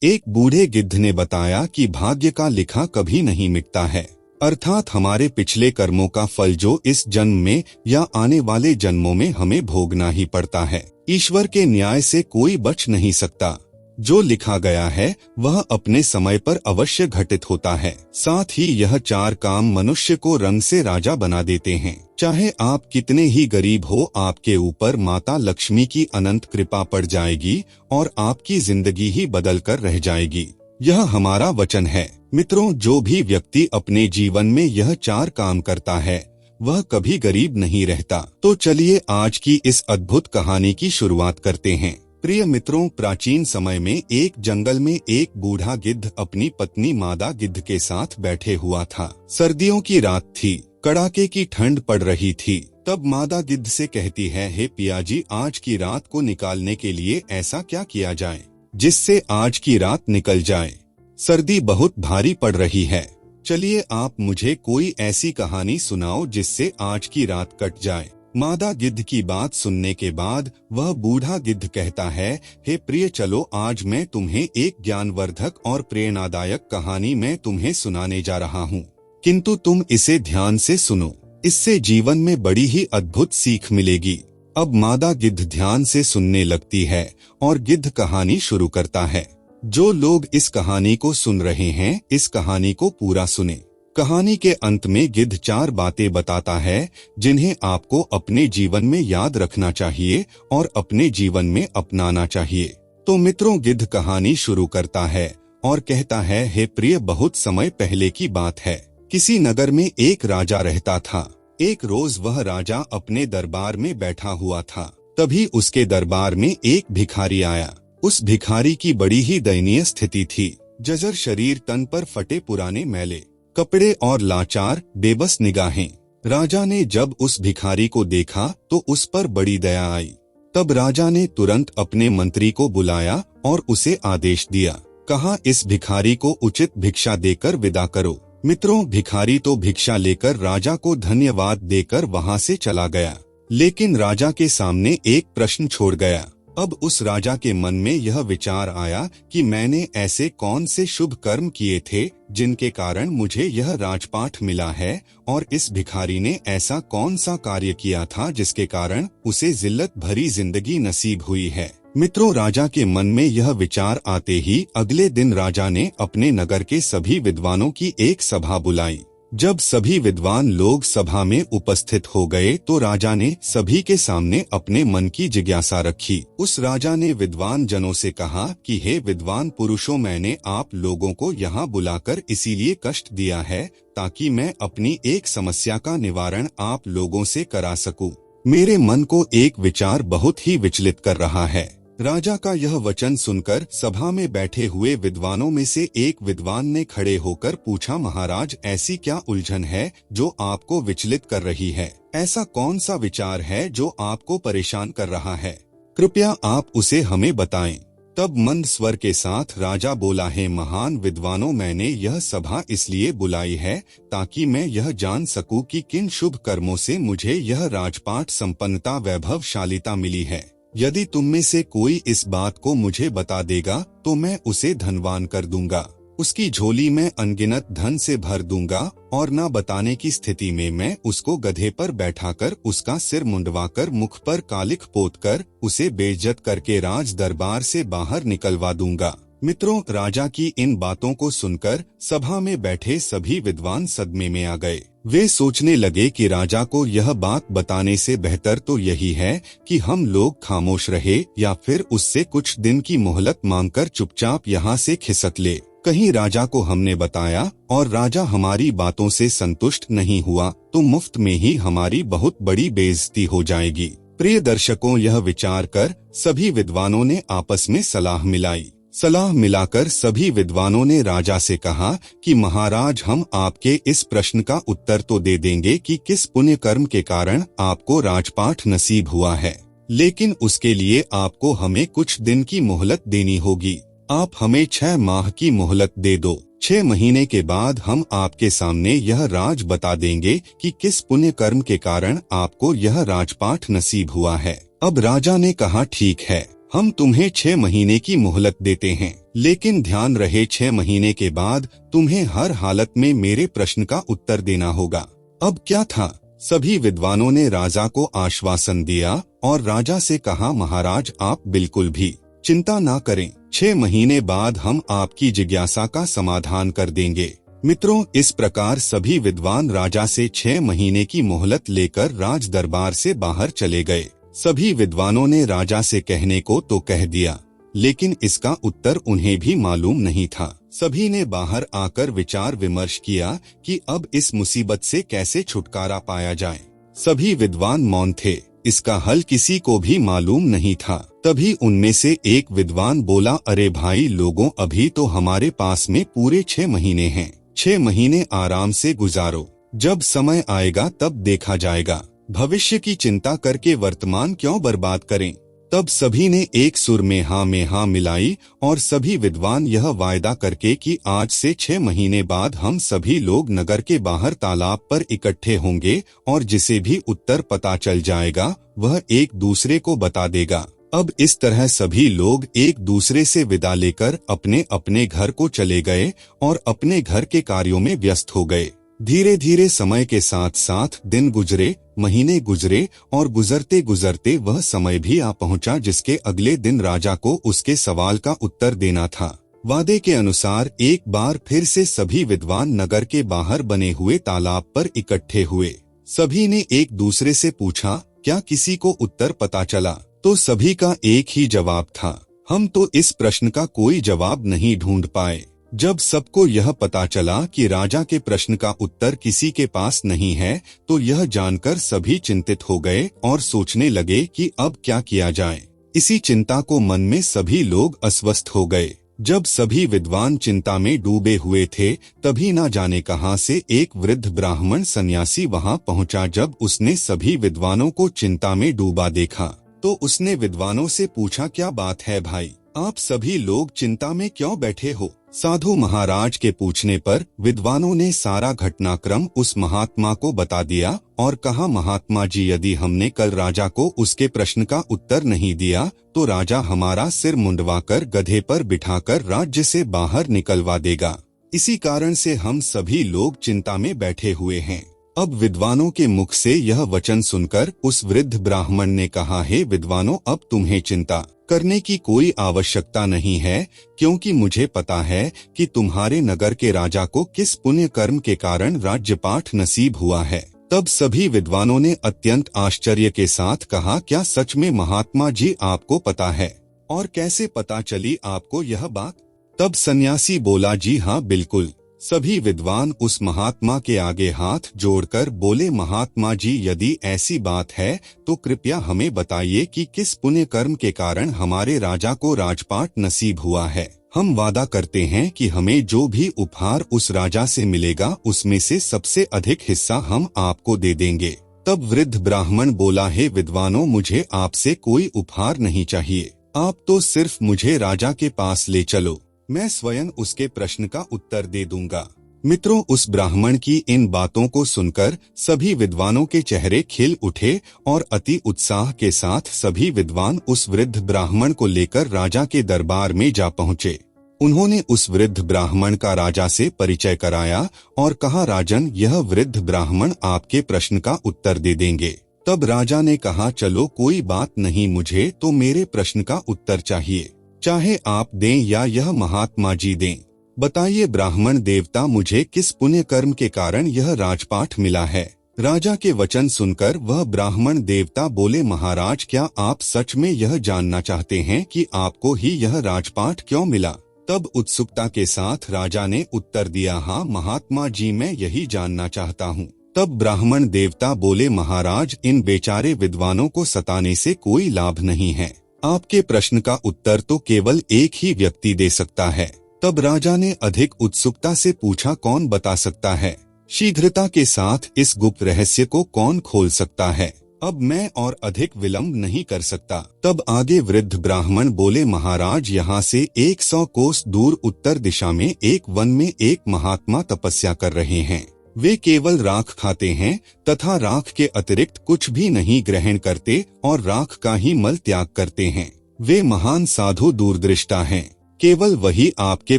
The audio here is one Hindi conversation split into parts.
एक बूढ़े गिद्ध ने बताया कि भाग्य का लिखा कभी नहीं मिटता है, अर्थात हमारे पिछले कर्मों का फल जो इस जन्म में या आने वाले जन्मों में हमें भोगना ही पड़ता है। ईश्वर के न्याय से कोई बच नहीं सकता। जो लिखा गया है वह अपने समय पर अवश्य घटित होता है। साथ ही यह चार काम मनुष्य को रंग से राजा बना देते हैं। चाहे आप कितने ही गरीब हो, आपके ऊपर माता लक्ष्मी की अनंत कृपा पड़ जाएगी और आपकी जिंदगी ही बदल कर रह जाएगी। यह हमारा वचन है। मित्रों, जो भी व्यक्ति अपने जीवन में यह चार काम करता है वह कभी गरीब नहीं रहता। तो चलिए आज की इस अद्भुत कहानी की शुरुआत करते हैं। प्रिय मित्रों, प्राचीन समय में एक जंगल में एक बूढ़ा गिद्ध अपनी पत्नी मादा गिद्ध के साथ बैठे हुआ था। सर्दियों की रात थी, कड़ाके की ठंड पड़ रही थी। तब मादा गिद्ध से कहती है, हे पियाजी, आज की रात को निकालने के लिए ऐसा क्या किया जाए जिससे आज की रात निकल जाए। सर्दी बहुत भारी पड़ रही है। चलिए आप मुझे कोई ऐसी कहानी सुनाओ जिससे आज की रात कट जाए। मादा गिद्ध की बात सुनने के बाद वह बूढ़ा गिद्ध कहता है, हे प्रिय, चलो आज मैं तुम्हें एक ज्ञानवर्धक और प्रेरणादायक कहानी मैं तुम्हें सुनाने जा रहा हूँ, किंतु तुम इसे ध्यान से सुनो। इससे जीवन में बड़ी ही अद्भुत सीख मिलेगी। अब मादा गिद्ध ध्यान से सुनने लगती है और गिद्ध कहानी शुरू करता है। जो लोग इस कहानी को सुन रहे हैं, इस कहानी को पूरा सुने। कहानी के अंत में गिद्ध चार बातें बताता है जिन्हें आपको अपने जीवन में याद रखना चाहिए और अपने जीवन में अपनाना चाहिए। तो मित्रों, गिद्ध कहानी शुरू करता है और कहता है, हे प्रिय, बहुत समय पहले की बात है। किसी नगर में एक राजा रहता था। एक रोज वह राजा अपने दरबार में बैठा हुआ था। तभी उसके दरबार में एक भिखारी आया। उस भिखारी की बड़ी ही दयनीय स्थिति थी। जर्जर शरीर, तन पर फटे पुराने मैले कपड़े और लाचार बेबस निगाहें। राजा ने जब उस भिखारी को देखा तो उस पर बड़ी दया आई। तब राजा ने तुरंत अपने मंत्री को बुलाया और उसे आदेश दिया। कहा, इस भिखारी को उचित भिक्षा देकर विदा करो। मित्रों, भिखारी तो भिक्षा लेकर राजा को धन्यवाद देकर वहां से चला गया, लेकिन राजा के सामने एक प्रश्न छोड़ गया। अब उस राजा के मन में यह विचार आया कि मैंने ऐसे कौन से शुभ कर्म किए थे जिनके कारण मुझे यह राजपाट मिला है, और इस भिखारी ने ऐसा कौन सा कार्य किया था जिसके कारण उसे जिल्लत भरी जिंदगी नसीब हुई है। मित्रों, राजा के मन में यह विचार आते ही अगले दिन राजा ने अपने नगर के सभी विद्वानों की एक सभा बुलाई। जब सभी विद्वान लोग सभा में उपस्थित हो गए तो राजा ने सभी के सामने अपने मन की जिज्ञासा रखी। उस राजा ने विद्वान जनों से कहा कि हे विद्वान पुरुषों, मैंने आप लोगों को यहाँ बुलाकर इसीलिए कष्ट दिया है ताकि मैं अपनी एक समस्या का निवारण आप लोगों से करा सकूं। मेरे मन को एक विचार बहुत ही विचलित कर रहा है। राजा का यह वचन सुनकर सभा में बैठे हुए विद्वानों में से एक विद्वान ने खड़े होकर पूछा, महाराज, ऐसी क्या उलझन है जो आपको विचलित कर रही है? ऐसा कौन सा विचार है जो आपको परेशान कर रहा है? कृपया आप उसे हमें बताएं। तब मंद स्वर के साथ राजा बोला, है महान विद्वानों, मैंने यह सभा इसलिए बुलाई है ताकि मैं यह जान सकूं कि किन शुभ कर्मों से मुझे यह राजपाट संपन्नता वैभवशालिता मिली है। यदि तुम में से कोई इस बात को मुझे बता देगा तो मैं उसे धनवान कर दूंगा, उसकी झोली में अनगिनत धन से भर दूंगा, और न बताने की स्थिति में मैं उसको गधे पर बैठाकर उसका सिर मुंडवाकर मुख पर कालिख पोतकर उसे बेइज्जत करके राज दरबार से बाहर निकलवा दूंगा। मित्रों, राजा की इन बातों को सुनकर सभा में बैठे सभी विद्वान सदमे में आ गए। वे सोचने लगे कि राजा को यह बात बताने से बेहतर तो यही है कि हम लोग खामोश रहे या फिर उससे कुछ दिन की मोहलत मांगकर चुपचाप यहाँ से खिसक ले। कहीं राजा को हमने बताया और राजा हमारी बातों से संतुष्ट नहीं हुआ तो मुफ्त में ही हमारी बहुत बड़ी बेइज्जती हो जाएगी। प्रिय दर्शकों, यह विचार कर सभी विद्वानों ने आपस में सलाह मिलाई। सलाह मिलाकर सभी विद्वानों ने राजा से कहा कि महाराज, हम आपके इस प्रश्न का उत्तर तो दे देंगे कि किस पुण्य कर्म के कारण आपको राजपाट नसीब हुआ है, लेकिन उसके लिए आपको हमें कुछ दिन की मोहलत देनी होगी। आप हमें 6 माह की मोहलत दे दो। 6 महीने के बाद हम आपके सामने यह राज बता देंगे कि किस पुण्य कर्म के कारण आपको यह राजपाट नसीब हुआ है। अब राजा ने कहा, ठीक है, हम तुम्हें 6 महीने की मोहलत देते हैं, लेकिन ध्यान रहे 6 महीने के बाद तुम्हें हर हालत में मेरे प्रश्न का उत्तर देना होगा। अब क्या था? सभी विद्वानों ने राजा को आश्वासन दिया और राजा से कहा, महाराज आप बिल्कुल भी चिंता ना करें, 6 महीने बाद हम आपकी जिज्ञासा का समाधान कर देंगे। मित्रों, इस प्रकार सभी विद्वान राजा से 6 महीने की मोहलत लेकर राज दरबार से बाहर चले गए। सभी विद्वानों ने राजा से कहने को तो कह दिया, लेकिन इसका उत्तर उन्हें भी मालूम नहीं था। सभी ने बाहर आकर विचार विमर्श किया कि अब इस मुसीबत से कैसे छुटकारा पाया जाए। सभी विद्वान मौन थे, इसका हल किसी को भी मालूम नहीं था। तभी उनमें से एक विद्वान बोला, अरे भाई लोगों, अभी तो हमारे पास में पूरे 6 महीने हैं, 6 महीने आराम से गुजारो, जब समय आएगा तब देखा जाएगा, भविष्य की चिंता करके वर्तमान क्यों बर्बाद करें। तब सभी ने एक सुर में हाँ मिलाई और सभी विद्वान यह वायदा करके कि आज से 6 महीने बाद हम सभी लोग नगर के बाहर तालाब पर इकट्ठे होंगे और जिसे भी उत्तर पता चल जाएगा वह एक दूसरे को बता देगा। अब इस तरह सभी लोग एक दूसरे से विदा लेकर अपने अपने घर को चले गए और अपने घर के कार्यों में व्यस्त हो गए। धीरे धीरे समय के साथ साथ दिन गुजरे, महीने गुजरे और गुजरते गुजरते वह समय भी आ पहुंचा जिसके अगले दिन राजा को उसके सवाल का उत्तर देना था। वादे के अनुसार एक बार फिर से सभी विद्वान नगर के बाहर बने हुए तालाब पर इकट्ठे हुए। सभी ने एक दूसरे से पूछा, क्या किसी को उत्तर पता चला? तो सभी का एक ही जवाब था, हम तो इस प्रश्न का कोई जवाब नहीं ढूंढ पाए। जब सबको यह पता चला कि राजा के प्रश्न का उत्तर किसी के पास नहीं है, तो यह जानकर सभी चिंतित हो गए और सोचने लगे कि अब क्या किया जाए। इसी चिंता को मन में सभी लोग अस्वस्थ हो गए। जब सभी विद्वान चिंता में डूबे हुए थे, तभी न जाने कहां से एक वृद्ध ब्राह्मण सन्यासी वहां पहुंचा। जब उसने सभी विद्वानों को चिंता में डूबा देखा, तो उसने विद्वानों से पूछा, क्या बात है भाई, आप सभी लोग चिंता में क्यों बैठे हो? साधु महाराज के पूछने पर विद्वानों ने सारा घटनाक्रम उस महात्मा को बता दिया और कहा, महात्मा जी, यदि हमने कल राजा को उसके प्रश्न का उत्तर नहीं दिया तो राजा हमारा सिर मुंडवाकर गधे पर बिठाकर राज्य से बाहर निकलवा देगा। इसी कारण से हम सभी लोग चिंता में बैठे हुए हैं। अब विद्वानों के मुख से यह वचन सुनकर उस वृद्ध ब्राह्मण ने कहा, हे विद्वानों, अब तुम्हें चिंता करने की कोई आवश्यकता नहीं है, क्योंकि मुझे पता है कि तुम्हारे नगर के राजा को किस पुण्य कर्म के कारण राज्यपाठ नसीब हुआ है। तब सभी विद्वानों ने अत्यंत आश्चर्य के साथ कहा, क्या सच में महात्मा जी आपको पता है? और कैसे पता चली आपको यह बात? तब सन्यासी बोला, जी हाँ बिल्कुल। सभी विद्वान उस महात्मा के आगे हाथ जोड़कर बोले, महात्मा जी, यदि ऐसी बात है तो कृपया हमें बताइए कि किस पुण्य कर्म के कारण हमारे राजा को राजपाट नसीब हुआ है। हम वादा करते हैं कि हमें जो भी उपहार उस राजा से मिलेगा उसमें से सबसे अधिक हिस्सा हम आपको दे देंगे। तब वृद्ध ब्राह्मण बोला, हे विद्वानों, मुझे आपसे कोई उपहार नहीं चाहिए, आप तो सिर्फ मुझे राजा के पास ले चलो, मैं स्वयं उसके प्रश्न का उत्तर दे दूंगा। मित्रों, उस ब्राह्मण की इन बातों को सुनकर सभी विद्वानों के चेहरे खिल उठे और अति उत्साह के साथ सभी विद्वान उस वृद्ध ब्राह्मण को लेकर राजा के दरबार में जा पहुंचे। उन्होंने उस वृद्ध ब्राह्मण का राजा से परिचय कराया और कहा, राजन, यह वृद्ध ब्राह्मण आपके प्रश्न का उत्तर दे देंगे। तब राजा ने कहा, चलो कोई बात नहीं, मुझे तो मेरे प्रश्न का उत्तर चाहिए, चाहे आप दें या यह महात्मा जी दें। बताइए ब्राह्मण देवता, मुझे किस पुण्य कर्म के कारण यह राजपाठ मिला है? राजा के वचन सुनकर वह ब्राह्मण देवता बोले, महाराज, क्या आप सच में यह जानना चाहते हैं कि आपको ही यह राजपाठ क्यों मिला? तब उत्सुकता के साथ राजा ने उत्तर दिया, हाँ महात्मा जी, मैं यही जानना चाहता हूँ। तब ब्राह्मण देवता बोले, महाराज, इन बेचारे विद्वानों को सताने से कोई लाभ नहीं है, आपके प्रश्न का उत्तर तो केवल एक ही व्यक्ति दे सकता है। तब राजा ने अधिक उत्सुकता से पूछा, कौन बता सकता है? शीघ्रता के साथ इस गुप्त रहस्य को कौन खोल सकता है? अब मैं और अधिक विलंब नहीं कर सकता। तब आगे वृद्ध ब्राह्मण बोले, महाराज, यहाँ से 100 कोस दूर उत्तर दिशा में एक वन में एक महात्मा तपस्या कर रहे हैं। वे केवल राख खाते हैं तथा राख के अतिरिक्त कुछ भी नहीं ग्रहण करते और राख का ही मल त्याग करते हैं। वे महान साधु दूरदृष्टा हैं। केवल वही आपके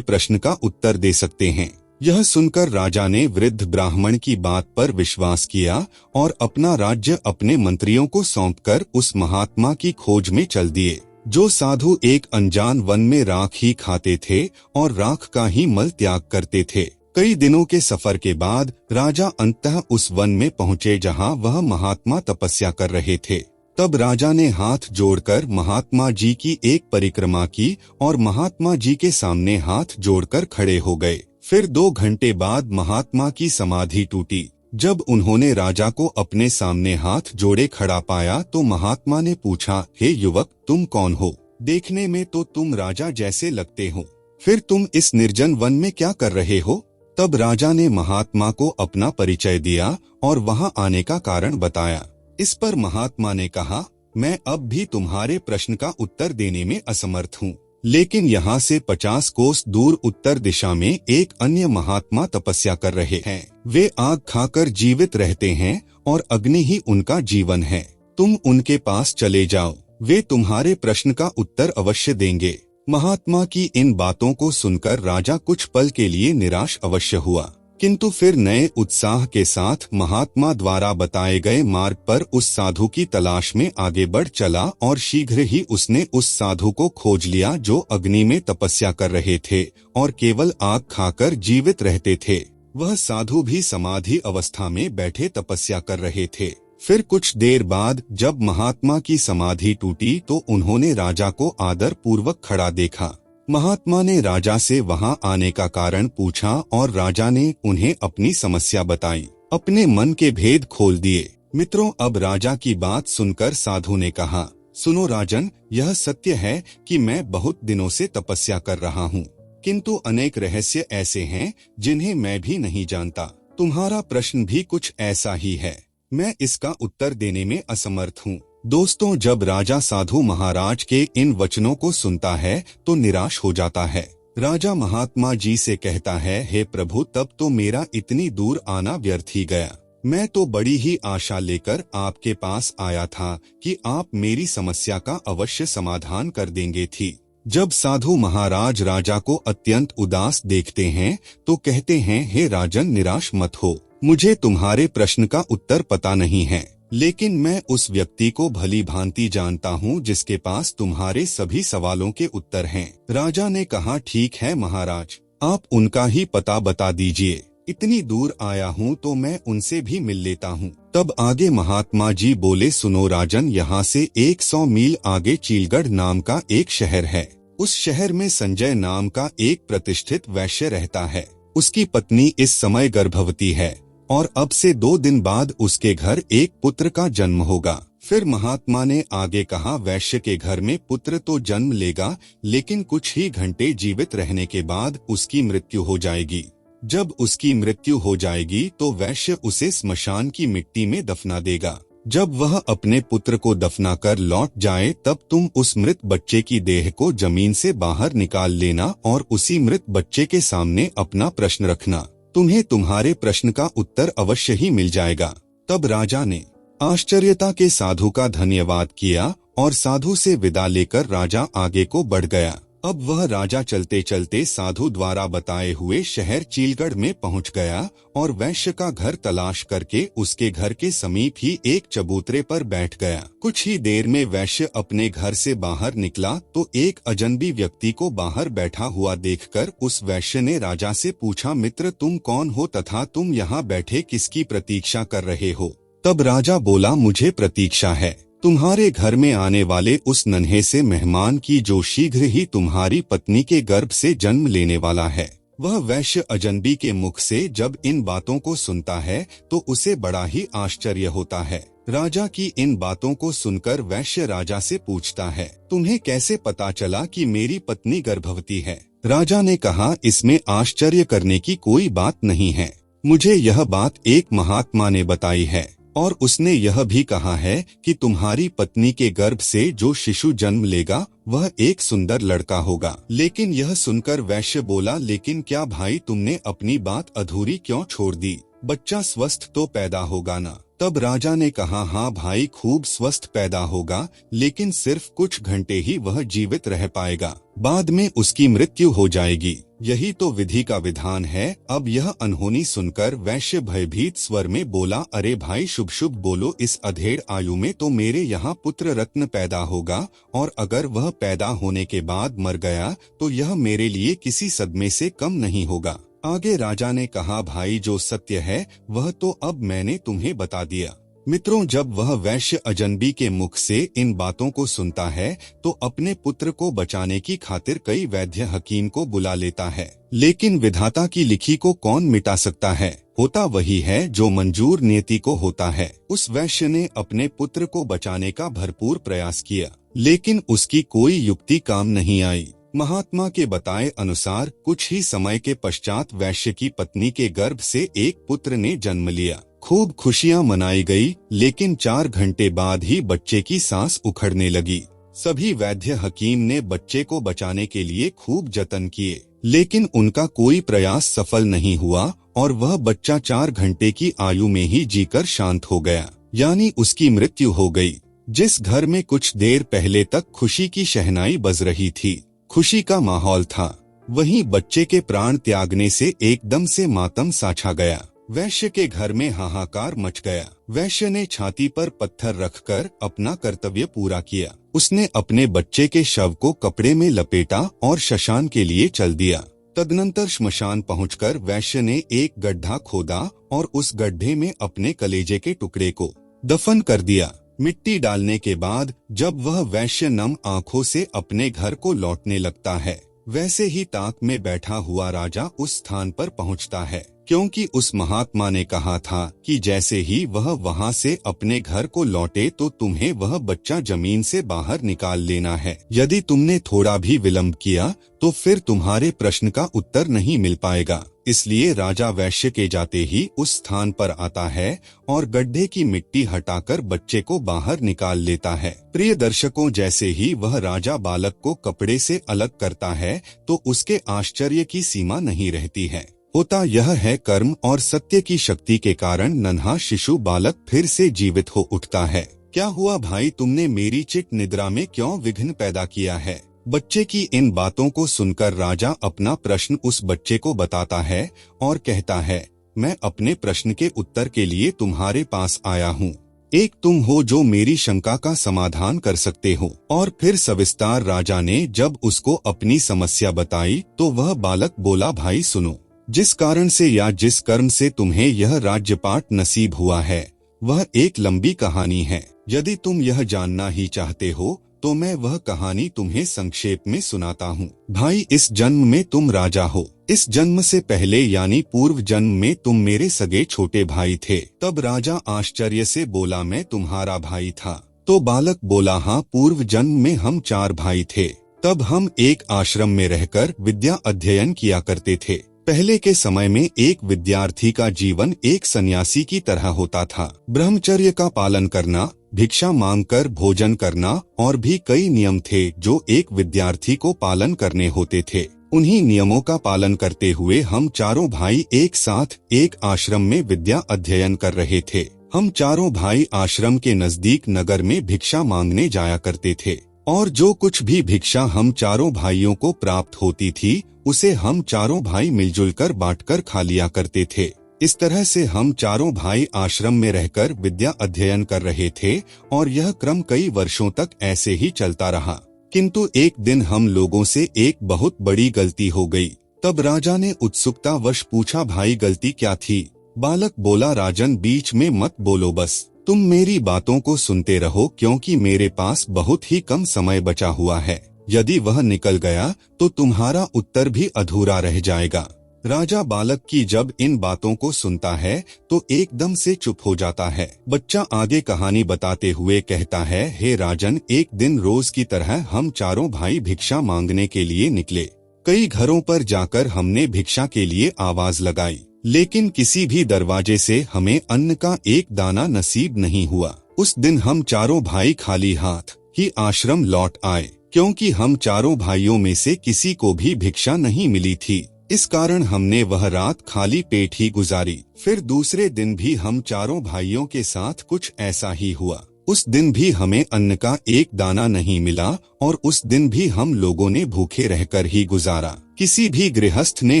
प्रश्न का उत्तर दे सकते हैं। यह सुनकर राजा ने वृद्ध ब्राह्मण की बात पर विश्वास किया और अपना राज्य अपने मंत्रियों को सौंपकर उस महात्मा की खोज में चल दिए। जो साधु एक अनजान वन में राख ही खाते थे और राख का ही मल त्याग करते थे। कई दिनों के सफर के बाद राजा अंततः उस वन में पहुँचे जहाँ वह महात्मा तपस्या कर रहे थे। तब राजा ने हाथ जोड़कर महात्मा जी की एक परिक्रमा की और महात्मा जी के सामने हाथ जोड़कर खड़े हो गए। फिर 2 घंटे बाद महात्मा की समाधि टूटी। जब उन्होंने राजा को अपने सामने हाथ जोड़े खड़ा पाया तो महात्मा ने पूछा, हे युवक, तुम कौन हो? देखने में तो तुम राजा जैसे लगते हो, फिर तुम इस निर्जन वन में क्या कर रहे हो? तब राजा ने महात्मा को अपना परिचय दिया और वहां आने का कारण बताया। इस पर महात्मा ने कहा, मैं अब भी तुम्हारे प्रश्न का उत्तर देने में असमर्थ हूँ, लेकिन यहाँ से 50 कोस दूर उत्तर दिशा में एक अन्य महात्मा तपस्या कर रहे हैं। वे आग खाकर जीवित रहते हैं और अग्नि ही उनका जीवन है। तुम उनके पास चले जाओ, वे तुम्हारे प्रश्न का उत्तर अवश्य देंगे। महात्मा की इन बातों को सुनकर राजा कुछ पल के लिए निराश अवश्य हुआ, किंतु फिर नए उत्साह के साथ महात्मा द्वारा बताए गए मार्ग पर उस साधु की तलाश में आगे बढ़ चला और शीघ्र ही उसने उस साधु को खोज लिया जो अग्नि में तपस्या कर रहे थे और केवल आग खाकर जीवित रहते थे। वह साधु भी समाधि अवस्था में बैठे तपस्या कर रहे थे। फिर कुछ देर बाद जब महात्मा की समाधि टूटी तो उन्होंने राजा को आदर पूर्वक खड़ा देखा। महात्मा ने राजा से वहां आने का कारण पूछा और राजा ने उन्हें अपनी समस्या बताई, अपने मन के भेद खोल दिए। मित्रों, अब राजा की बात सुनकर साधु ने कहा, सुनो राजन, यह सत्य है कि मैं बहुत दिनों से तपस्या कर रहा हूँ, किंतु अनेक रहस्य ऐसे हैं जिन्हें मैं भी नहीं जानता। तुम्हारा प्रश्न भी कुछ ऐसा ही है, मैं इसका उत्तर देने में असमर्थ हूँ। दोस्तों, जब राजा साधु महाराज के इन वचनों को सुनता है तो निराश हो जाता है। राजा महात्मा जी से कहता है, हे प्रभु, तब तो मेरा इतनी दूर आना व्यर्थ ही गया। मैं तो बड़ी ही आशा लेकर आपके पास आया था कि आप मेरी समस्या का अवश्य समाधान कर देंगे थी। जब साधु महाराज राजा को अत्यंत उदास देखते हैं तो कहते हैं, हे राजन, निराश मत हो, मुझे तुम्हारे प्रश्न का उत्तर पता नहीं है, लेकिन मैं उस व्यक्ति को भली भांति जानता हूँ जिसके पास तुम्हारे सभी सवालों के उत्तर हैं। राजा ने कहा, ठीक है महाराज, आप उनका ही पता बता दीजिए। इतनी दूर आया हूँ तो मैं उनसे भी मिल लेता हूँ। तब आगे महात्मा जी बोले, सुनो राजन, यहाँ से 100 मील आगे चीलगढ़ नाम का एक शहर है। उस शहर में संजय नाम का एक प्रतिष्ठित वैश्य रहता है। उसकी पत्नी इस समय गर्भवती है और अब से 2 दिन बाद उसके घर एक पुत्र का जन्म होगा। फिर महात्मा ने आगे कहा, वैश्य के घर में पुत्र तो जन्म लेगा, लेकिन कुछ ही घंटे जीवित रहने के बाद उसकी मृत्यु हो जाएगी। जब उसकी मृत्यु हो जाएगी तो वैश्य उसे स्मशान की मिट्टी में दफना देगा। जब वह अपने पुत्र को दफना कर लौट जाए तब तुम उस मृत बच्चे की देह को जमीन से बाहर निकाल लेना और उसी मृत बच्चे के सामने अपना प्रश्न रखना। तुम्हें तुम्हारे प्रश्न का उत्तर अवश्य ही मिल जाएगा। तब राजा ने आश्चर्यता के साधु का धन्यवाद किया और साधु से विदा लेकर राजा आगे को बढ़ गया। अब वह राजा चलते चलते साधु द्वारा बताए हुए शहर चीलगढ़ में पहुंच गया और वैश्य का घर तलाश करके उसके घर के समीप ही एक चबूतरे पर बैठ गया। कुछ ही देर में वैश्य अपने घर से बाहर निकला तो एक अजनबी व्यक्ति को बाहर बैठा हुआ देखकर उस वैश्य ने राजा से पूछा, मित्र, तुम कौन हो तथा तुम यहाँ बैठे किसकी प्रतीक्षा कर रहे हो? तब राजा बोला, मुझे प्रतीक्षा है तुम्हारे घर में आने वाले उस नन्हे से मेहमान की जो शीघ्र ही तुम्हारी पत्नी के गर्भ से जन्म लेने वाला है। वह वैश्य अजनबी के मुख से जब इन बातों को सुनता है तो उसे बड़ा ही आश्चर्य होता है। राजा की इन बातों को सुनकर वैश्य राजा से पूछता है, तुम्हें कैसे पता चला कि मेरी पत्नी गर्भवती है? राजा ने कहा, इसमें आश्चर्य करने की कोई बात नहीं है। मुझे यह बात एक महात्मा ने बताई है और उसने यह भी कहा है कि तुम्हारी पत्नी के गर्भ से जो शिशु जन्म लेगा वह एक सुंदर लड़का होगा। लेकिन यह सुनकर वैश्य बोला, लेकिन क्या भाई, तुमने अपनी बात अधूरी क्यों छोड़ दी? बच्चा स्वस्थ तो पैदा होगा ना? तब राजा ने कहा, हाँ भाई, खूब स्वस्थ पैदा होगा, लेकिन सिर्फ कुछ घंटे ही वह जीवित रह पाएगा, बाद में उसकी मृत्यु हो जाएगी। यही तो विधि का विधान है। अब यह अनहोनी सुनकर वैश्य भयभीत स्वर में बोला, अरे भाई, शुभ शुभ बोलो, इस अधेड़ आयु में तो मेरे यहाँ पुत्र रत्न पैदा होगा, और अगर वह पैदा होने के बाद मर गया तो यह मेरे लिए किसी सदमे से कम नहीं होगा। आगे राजा ने कहा, भाई, जो सत्य है वह तो अब मैंने तुम्हें बता दिया। मित्रों, जब वह वैश्य अजनबी के मुख से इन बातों को सुनता है तो अपने पुत्र को बचाने की खातिर कई वैद्य हकीम को बुला लेता है, लेकिन विधाता की लिखी को कौन मिटा सकता है। होता वही है जो मंजूर नियति को होता है। उस वैश्य ने अपने पुत्र को बचाने का भरपूर प्रयास किया, लेकिन उसकी कोई युक्ति काम नहीं आई। महात्मा के बताए अनुसार कुछ ही समय के पश्चात वैश्य की पत्नी के गर्भ से एक पुत्र ने जन्म लिया। खूब खुशियां मनाई गई, लेकिन 4 घंटे बाद ही बच्चे की सांस उखड़ने लगी। सभी वैद्य हकीम ने बच्चे को बचाने के लिए खूब जतन किए, लेकिन उनका कोई प्रयास सफल नहीं हुआ और वह बच्चा 4 घंटे की आयु में ही जीकर शांत हो गया, यानी उसकी मृत्यु हो गई। जिस घर में कुछ देर पहले तक खुशी की शहनाई बज रही थी, खुशी का माहौल था, वहीं बच्चे के प्राण त्यागने से एकदम से मातम सा छा गया। वैश्य के घर में हाहाकार मच गया। वैश्य ने छाती पर पत्थर रखकर अपना कर्तव्य पूरा किया। उसने अपने बच्चे के शव को कपड़े में लपेटा और श्मशान के लिए चल दिया। तदनंतर श्मशान पहुंचकर वैश्य ने एक गड्ढा खोदा और उस गड्ढे में अपने कलेजे के टुकड़े को दफन कर दिया। मिट्टी डालने के बाद जब वह वैश्य नम आंखों से अपने घर को लौटने लगता है, वैसे ही ताक में बैठा हुआ राजा उस स्थान पर पहुंचता है, क्योंकि उस महात्मा ने कहा था कि जैसे ही वह वहां से अपने घर को लौटे तो तुम्हें वह बच्चा जमीन से बाहर निकाल लेना है। यदि तुमने थोड़ा भी विलंब किया तो फिर तुम्हारे प्रश्न का उत्तर नहीं मिल पाएगा। इसलिए राजा वैश्य के जाते ही उस स्थान पर आता है और गड्ढे की मिट्टी हटाकर बच्चे को बाहर निकाल लेता है। प्रिय दर्शकों, जैसे ही वह राजा बालक को कपड़े से अलग करता है तो उसके आश्चर्य की सीमा नहीं रहती है। होता यह है, कर्म और सत्य की शक्ति के कारण नन्हा शिशु बालक फिर से जीवित हो उठता है। क्या हुआ भाई, तुमने मेरी चित निद्रा में क्यों विघ्न पैदा किया है? बच्चे की इन बातों को सुनकर राजा अपना प्रश्न उस बच्चे को बताता है और कहता है, मैं अपने प्रश्न के उत्तर के लिए तुम्हारे पास आया हूँ। एक तुम हो जो मेरी शंका का समाधान कर सकते हो। और फिर सविस्तार राजा ने जब उसको अपनी समस्या बताई तो वह बालक बोला, भाई सुनो, जिस कारण से या जिस कर्म से तुम्हें यह राज्यपाट नसीब हुआ है वह एक लंबी कहानी है। यदि तुम यह जानना ही चाहते हो तो मैं वह कहानी तुम्हें संक्षेप में सुनाता हूँ। भाई, इस जन्म में तुम राजा हो। इस जन्म से पहले यानी पूर्व जन्म में तुम मेरे सगे छोटे भाई थे। तब राजा आश्चर्य से बोला, मैं तुम्हारा भाई था? तो बालक बोला, हाँ, पूर्व जन्म में हम 4 भाई थे। तब हम एक आश्रम में रहकर विद्या अध्ययन किया करते थे। पहले के समय में एक विद्यार्थी का जीवन एक सन्यासी की तरह होता था। ब्रह्मचर्य का पालन करना, भिक्षा मांगकर भोजन करना और भी कई नियम थे जो एक विद्यार्थी को पालन करने होते थे। उन्हीं नियमों का पालन करते हुए हम 4 भाई एक साथ एक आश्रम में विद्या अध्ययन कर रहे थे। हम 4 भाई आश्रम के नजदीक नगर में भिक्षा मांगने जाया करते थे और जो कुछ भी भिक्षा हम 4 भाइयों को प्राप्त होती थी उसे हम 4 भाई मिलजुल कर बांटकर खा लिया करते थे। इस तरह से हम 4 भाई आश्रम में रहकर विद्या अध्ययन कर रहे थे और यह क्रम कई वर्षों तक ऐसे ही चलता रहा। किंतु एक दिन हम लोगों से एक बहुत बड़ी गलती हो गई। तब राजा ने उत्सुकतावश पूछा, भाई गलती क्या थी? बालक बोला, राजन, बीच में मत बोलो, बस तुम मेरी बातों को सुनते रहो, क्योंकि मेरे पास बहुत ही कम समय बचा हुआ है। यदि वह निकल गया तो तुम्हारा उत्तर भी अधूरा रह जाएगा। राजा बालक की जब इन बातों को सुनता है तो एकदम से चुप हो जाता है। बच्चा आगे कहानी बताते हुए कहता है, हे राजन, एक दिन रोज की तरह हम 4 भाई भिक्षा मांगने के लिए निकले। कई घरों पर जाकर हमने भिक्षा के लिए आवाज लगाई, लेकिन किसी भी दरवाजे से हमें अन्न का एक दाना नसीब नहीं हुआ। उस दिन हम 4 भाई खाली हाथ ही आश्रम लौट आए, क्योंकि हम 4 भाइयों में से किसी को भी भिक्षा नहीं मिली थी। इस कारण हमने वह रात खाली पेट ही गुजारी। फिर दूसरे दिन भी हम चारों भाइयों के साथ कुछ ऐसा ही हुआ। उस दिन भी हमें अन्न का एक दाना नहीं मिला और उस दिन भी हम लोगों ने भूखे रहकर ही गुजारा। किसी भी गृहस्थ ने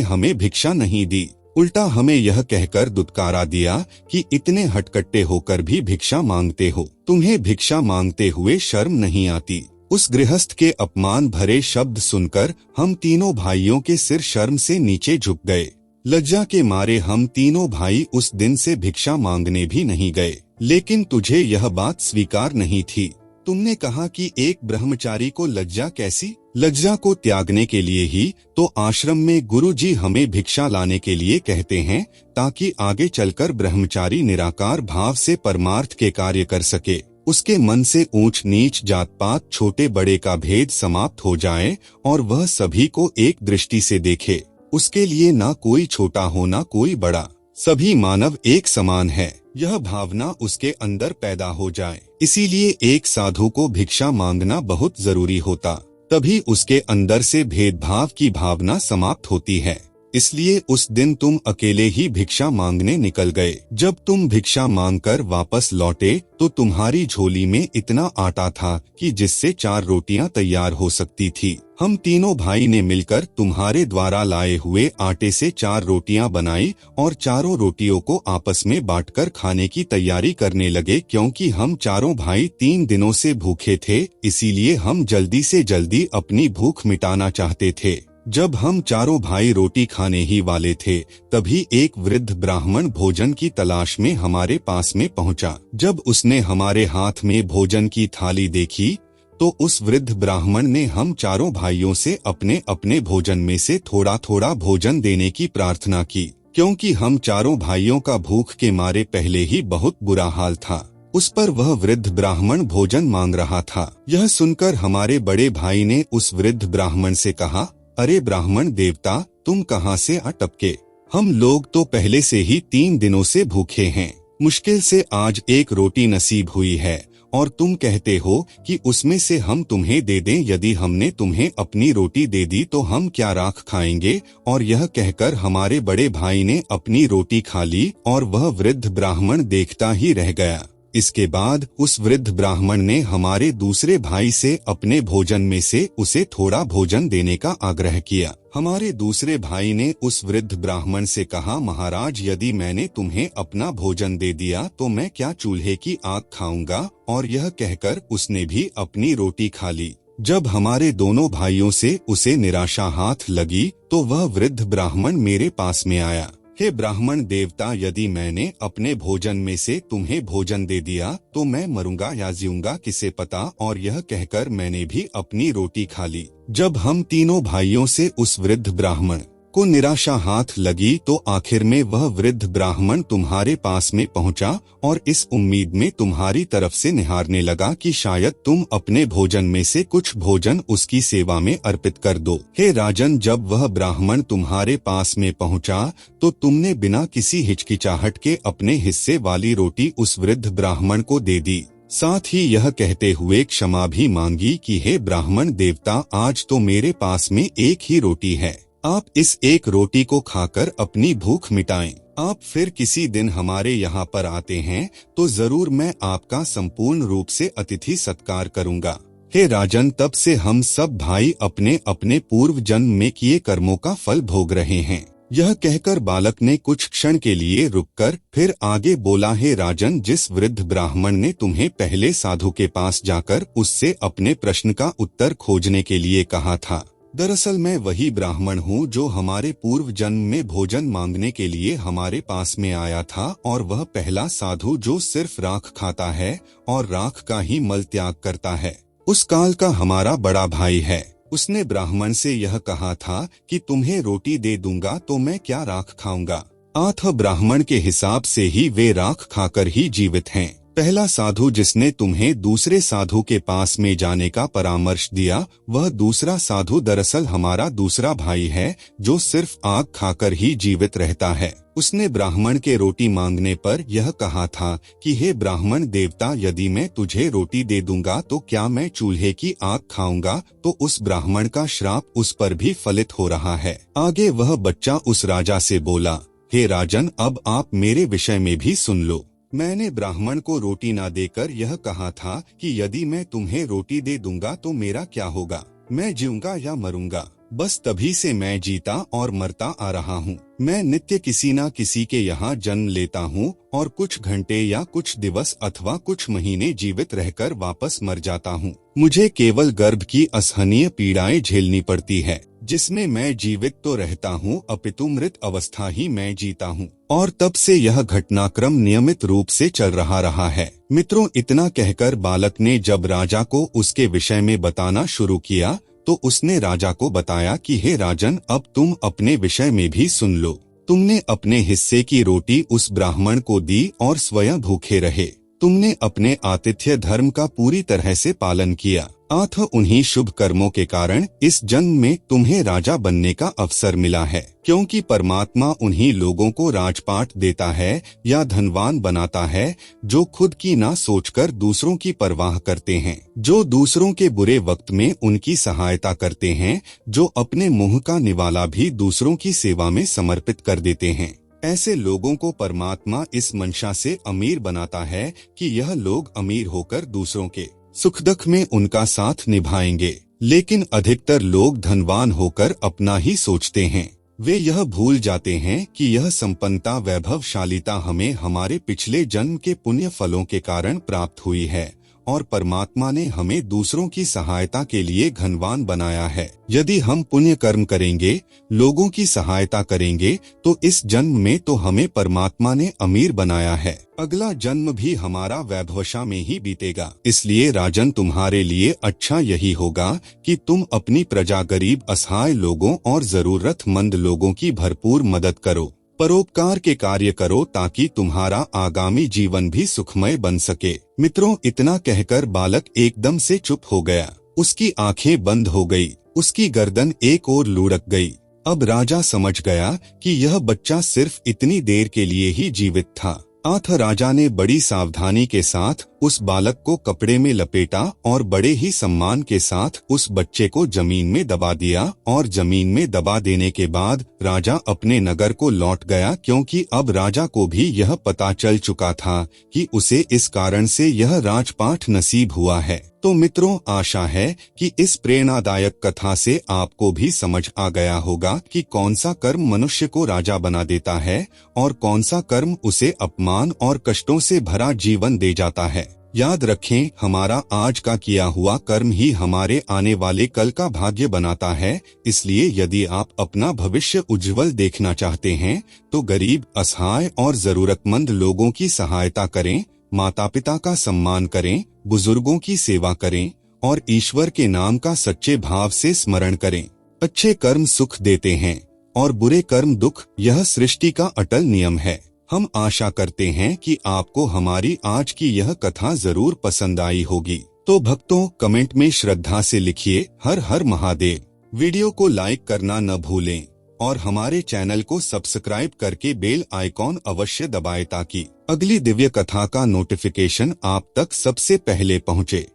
हमें भिक्षा नहीं दी, उल्टा हमें यह कहकर दुत्कारा दिया कि इतने हटकट्टे होकर भी भिक्षा मांगते हो, तुम्हें भिक्षा मांगते हुए शर्म नहीं आती। उस गृहस्थ के अपमान भरे शब्द सुनकर हम तीनों भाइयों के सिर शर्म से नीचे झुक गए। लज्जा के मारे हम तीनों भाई उस दिन से भिक्षा मांगने भी नहीं गए। लेकिन तुझे यह बात स्वीकार नहीं थी। तुमने कहा कि एक ब्रह्मचारी को लज्जा कैसी? लज्जा को त्यागने के लिए ही तो आश्रम में गुरुजी हमें भिक्षा लाने के लिए कहते हैं, ताकि आगे चलकर ब्रह्मचारी निराकार भाव से परमार्थ के कार्य कर सके। उसके मन से ऊंच नीच जात पात छोटे बड़े का भेद समाप्त हो जाए और वह सभी को एक दृष्टि से देखे। उसके लिए ना कोई छोटा हो ना कोई बड़ा, सभी मानव एक समान है, यह भावना उसके अंदर पैदा हो जाए। इसीलिए एक साधु को भिक्षा मांगना बहुत जरूरी होता, तभी उसके अंदर से भेदभाव की भावना समाप्त होती है। इसलिए उस दिन तुम अकेले ही भिक्षा मांगने निकल गए। जब तुम भिक्षा मांगकर वापस लौटे तो तुम्हारी झोली में इतना आटा था कि जिससे 4 रोटियां तैयार हो सकती थी। हम तीनों भाई ने मिलकर तुम्हारे द्वारा लाए हुए आटे से 4 रोटियां बनाई और चारों रोटियों को आपस में बांटकर खाने की तैयारी करने लगे, क्योंकि हम चारों भाई 3 दिनों से भूखे थे। इसीलिए हम जल्दी से जल्दी अपनी भूख मिटाना चाहते थे। जब हम चारों भाई रोटी खाने ही वाले थे, तभी एक वृद्ध ब्राह्मण भोजन की तलाश में हमारे पास में पहुंचा। जब उसने हमारे हाथ में भोजन की थाली देखी तो उस वृद्ध ब्राह्मण ने हम चारों भाइयों से अपने अपने भोजन में से थोड़ा थोड़ा भोजन देने की प्रार्थना की, क्योंकि हम चारों भाइयों का भूख के मारे पहले ही बहुत बुरा हाल था। उस पर वह वृद्ध ब्राह्मण भोजन मांग रहा था। यह सुनकर हमारे बड़े भाई ने उस वृद्ध ब्राह्मण से कहा, अरे ब्राह्मण देवता, तुम कहाँ से आ टपके? हम लोग तो पहले से ही 3 दिनों से भूखे हैं। मुश्किल से आज एक रोटी नसीब हुई है और तुम कहते हो कि उसमें से हम तुम्हें दे दें। यदि हमने तुम्हें अपनी रोटी दे दी तो हम क्या राख खाएंगे? और यह कहकर हमारे बड़े भाई ने अपनी रोटी खा ली और वह वृद्ध ब्राह्मण देखता ही रह गया। इसके बाद उस वृद्ध ब्राह्मण ने हमारे दूसरे भाई से अपने भोजन में से उसे थोड़ा भोजन देने का आग्रह किया। हमारे दूसरे भाई ने उस वृद्ध ब्राह्मण से कहा, महाराज, यदि मैंने तुम्हें अपना भोजन दे दिया तो मैं क्या चूल्हे की आग खाऊंगा? और यह कहकर उसने भी अपनी रोटी खा ली। जब हमारे दोनों भाइयों से उसे निराशा हाथ लगी तो वह वृद्ध ब्राह्मण मेरे पास में आया। हे ब्राह्मण देवता, यदि मैंने अपने भोजन में से तुम्हें भोजन दे दिया तो मैं मरूंगा या जीऊंगा किसे पता? और यह कहकर मैंने भी अपनी रोटी खा ली। जब हम तीनों भाइयों से उस वृद्ध ब्राह्मण को निराशा हाथ लगी तो आखिर में वह वृद्ध ब्राह्मण तुम्हारे पास में पहुंचा और इस उम्मीद में तुम्हारी तरफ से निहारने लगा कि शायद तुम अपने भोजन में से कुछ भोजन उसकी सेवा में अर्पित कर दो। हे राजन, जब वह ब्राह्मण तुम्हारे पास में पहुंचा तो तुमने बिना किसी हिचकिचाहट के अपने हिस्से वाली रोटी उस वृद्ध ब्राह्मण को दे दी। साथ ही यह कहते हुए क्षमा भी मांगी कि हे ब्राह्मण देवता, आज तो मेरे पास में एक ही रोटी है, आप इस एक रोटी को खाकर अपनी भूख मिटाएं। आप फिर किसी दिन हमारे यहाँ पर आते हैं तो जरूर मैं आपका संपूर्ण रूप से अतिथि सत्कार करूँगा। हे राजन, तब से हम सब भाई अपने अपने पूर्व जन्म में किए कर्मों का फल भोग रहे हैं। यह कहकर बालक ने कुछ क्षण के लिए रुककर फिर आगे बोला, हे राजन, जिस वृद्ध ब्राह्मण ने तुम्हें पहले साधु के पास जाकर उससे अपने प्रश्न का उत्तर खोजने के लिए कहा था, दरअसल मैं वही ब्राह्मण हूँ जो हमारे पूर्व जन्म में भोजन मांगने के लिए हमारे पास में आया था, और वह पहला साधु जो सिर्फ राख खाता है और राख का ही मल त्याग करता है, उस काल का हमारा बड़ा भाई है। उसने ब्राह्मण से यह कहा था कि तुम्हें रोटी दे दूंगा तो मैं क्या राख खाऊंगा। आठ ब्राह्मण के हिसाब से ही वे राख खाकर ही जीवित हैं। पहला साधु जिसने तुम्हें दूसरे साधु के पास में जाने का परामर्श दिया, वह दूसरा साधु दरअसल हमारा दूसरा भाई है जो सिर्फ आग खाकर ही जीवित रहता है। उसने ब्राह्मण के रोटी मांगने पर यह कहा था कि हे ब्राह्मण देवता, यदि मैं तुझे रोटी दे दूंगा तो क्या मैं चूल्हे की आग खाऊंगा? तो उस ब्राह्मण का श्राप उस पर भी फलित हो रहा है। आगे वह बच्चा उस राजा से बोला, हे राजन, अब आप मेरे विषय में भी सुन लो। मैंने ब्राह्मण को रोटी ना देकर यह कहा था कि यदि मैं तुम्हें रोटी दे दूंगा तो मेरा क्या होगा, मैं जीऊंगा या मरूंगा। बस तभी से मैं जीता और मरता आ रहा हूँ। मैं नित्य किसी न किसी के यहाँ जन्म लेता हूँ और कुछ घंटे या कुछ दिवस अथवा कुछ महीने जीवित रहकर वापस मर जाता हूँ। मुझे केवल गर्भ की असहनीय पीड़ाएं झेलनी पड़ती है, जिसमें मैं जीवित तो रहता हूँ अपितु मृत अवस्था ही मैं जीता हूँ। और तब से यह घटनाक्रम नियमित रूप से चल रहा है। मित्रों, इतना कहकर बालक ने जब राजा को उसके विषय में बताना शुरू किया तो उसने राजा को बताया कि हे राजन, अब तुम अपने विषय में भी सुन लो। तुमने अपने हिस्से की रोटी उस ब्राह्मण को दी और स्वयं भूखे रहे। तुमने अपने आतिथ्य धर्म का पूरी तरह से पालन किया। अतः उन्हीं शुभ कर्मों के कारण इस जन्म में तुम्हें राजा बनने का अवसर मिला है, क्योंकि परमात्मा उन्हीं लोगों को राजपाट देता है या धनवान बनाता है जो खुद की ना सोचकर दूसरों की परवाह करते हैं, जो दूसरों के बुरे वक्त में उनकी सहायता करते हैं, जो अपने मुंह का निवाला भी दूसरों की सेवा में समर्पित कर देते हैं। ऐसे लोगों को परमात्मा इस मंशा से अमीर बनाता है कि यह लोग अमीर होकर दूसरों के सुख दुख में उनका साथ निभाएंगे। लेकिन अधिकतर लोग धनवान होकर अपना ही सोचते हैं। वे यह भूल जाते हैं कि यह संपन्नता वैभवशालीता हमें हमारे पिछले जन्म के पुण्य फलों के कारण प्राप्त हुई है और परमात्मा ने हमें दूसरों की सहायता के लिए धनवान बनाया है। यदि हम पुण्य कर्म करेंगे, लोगों की सहायता करेंगे, तो इस जन्म में तो हमें परमात्मा ने अमीर बनाया है, अगला जन्म भी हमारा वैभवशा में ही बीतेगा। इसलिए राजन, तुम्हारे लिए अच्छा यही होगा कि तुम अपनी प्रजा गरीब असहाय लोगों और जरूरतमंद लोगों की भरपूर मदद करो, परोपकार के कार्य करो, ताकि तुम्हारा आगामी जीवन भी सुखमय बन सके। मित्रों, इतना कहकर बालक एकदम से चुप हो गया। उसकी आंखें बंद हो गई, उसकी गर्दन एक ओर लुढ़क गई। अब राजा समझ गया कि यह बच्चा सिर्फ इतनी देर के लिए ही जीवित था। अतः राजा ने बड़ी सावधानी के साथ उस बालक को कपड़े में लपेटा और बड़े ही सम्मान के साथ उस बच्चे को जमीन में दबा दिया। और जमीन में दबा देने के बाद राजा अपने नगर को लौट गया, क्योंकि अब राजा को भी यह पता चल चुका था कि उसे इस कारण से यह राजपाट नसीब हुआ है। तो मित्रों, आशा है कि इस प्रेरणादायक कथा से आपको भी समझ आ गया होगा कि कौन सा कर्म मनुष्य को राजा बना देता है और कौन सा कर्म उसे अपमान और कष्टों से भरा जीवन दे जाता है। याद रखें, हमारा आज का किया हुआ कर्म ही हमारे आने वाले कल का भाग्य बनाता है। इसलिए यदि आप अपना भविष्य उज्जवल देखना चाहते हैं तो गरीब, असहाय और जरूरतमंद लोगों की सहायता करें, माता पिता का सम्मान करें, बुजुर्गों की सेवा करें और ईश्वर के नाम का सच्चे भाव से स्मरण करें। अच्छे कर्म सुख देते हैं और बुरे कर्म दुख, यह सृष्टि का अटल नियम है। हम आशा करते हैं कि आपको हमारी आज की यह कथा जरूर पसंद आई होगी। तो भक्तों, कमेंट में श्रद्धा से लिखिए हर हर महादेव। वीडियो को लाइक करना न भूलें और हमारे चैनल को सब्सक्राइब करके बेल आइकॉन अवश्य दबाएं, ताकि अगली दिव्य कथा का नोटिफिकेशन आप तक सबसे पहले पहुंचे।